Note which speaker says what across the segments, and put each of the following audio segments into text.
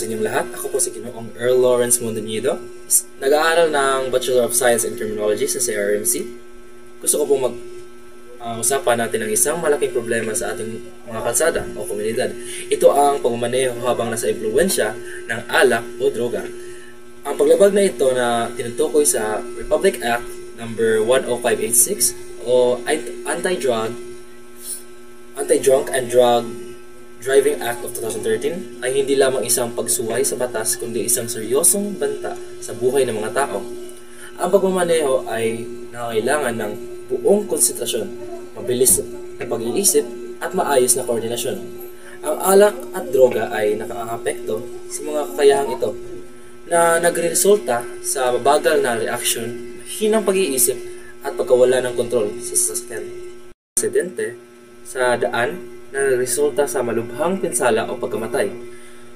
Speaker 1: sa inyong lahat. Ako po si Ginoong Earl Lawrence Mondoñedo. Nag-aaral ng Bachelor of Science in Criminology sa CRMC. Gusto ko pong usapan natin ang isang malaking problema sa ating mga kalsada o komunidad. Ito ang pagmamaneho habang nasa impluwensya ng alak o droga. Ang paglabag na ito na tinutukoy sa Republic Act number 10586 o Anti-Drunk and Drug Driving Act of 2013 ay hindi lamang isang pagsuway sa batas kundi isang seryosong banta sa buhay ng mga tao. Ang pagmamaneho ay nangangailangan ng buong konsentrasyon, mabilis na pag-iisip at maayos na koordinasyon. Ang alak at droga ay nakakaapekto sa mga kakayahang ito na nagresulta sa mabagal na reaksyon, hinang pag-iisip at pagkawala ng kontrol sa sasakyan. Aksidente sa daan na resulta sa malubhang pinsala o pagkamatay.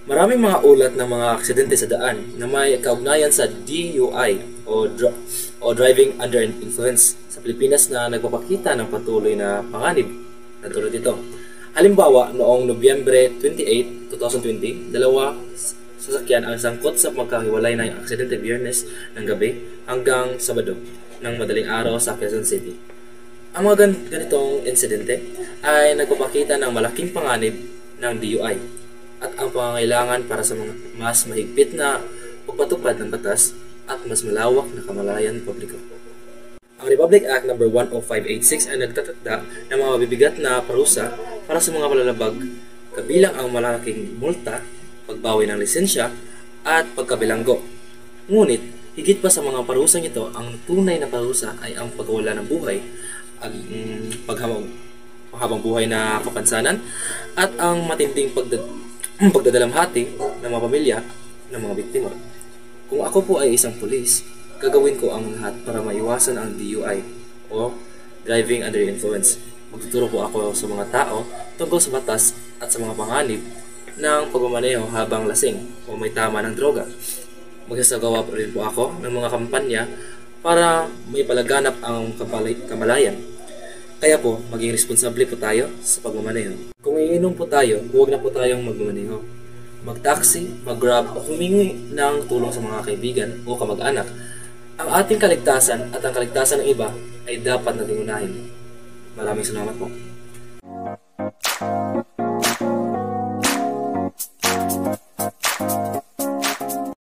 Speaker 1: Maraming mga ulat ng mga aksidente sa daan na may kaugnayan sa DUI o Driving Under Influence sa Pilipinas na nagpapakita ng patuloy na panganib na tulad ito. Halimbawa, noong Nobyembre 28, 2020, dalawa sasakyan ang sangkot sa magkahiwalay na aksidente Biyernes ng gabi hanggang Sabado ng madaling araw sa Quezon City. Ang mga ganitong insidente ay nagpapakita ng malaking panganib ng DUI at ang pangangailangan para sa mga mas mahigpit na pagpatupad ng batas at mas malawak na kamalayan publiko. Ang Republic Act number 10586 ay nagtatakda ng mga mabibigat na parusa para sa mga palalabag, kabilang ang malaking multa, pagbawi ng lisensya at pagkabilanggo. Ngunit, higit pa sa mga parusang ito, ang tunay na parusa ay ang pagwala ng buhay, paghabang buhay na kapansanan at ang matinding pagdadalamhati ng mga pamilya ng mga biktima. Kung ako po ay isang pulis, gagawin ko ang lahat para maiwasan ang DUI o Driving Under Influence. Magtuturo po ako sa mga tao tungkol sa batas at sa mga panganib ng pagmamaneho habang lasing o may tama ng droga. Magsasagawa po rin po ako ng mga kampanya para may palaganap ang kamalayan. Kaya po, maging responsable po tayo sa pagmamaneho. Kung iinom po tayo, huwag na po tayong magmamaneho. Mag-taxi, mag-grab o humingi ng tulong sa mga kaibigan o kamag-anak. Ang ating kaligtasan at ang kaligtasan ng iba ay dapat nating unahin. Maraming salamat po.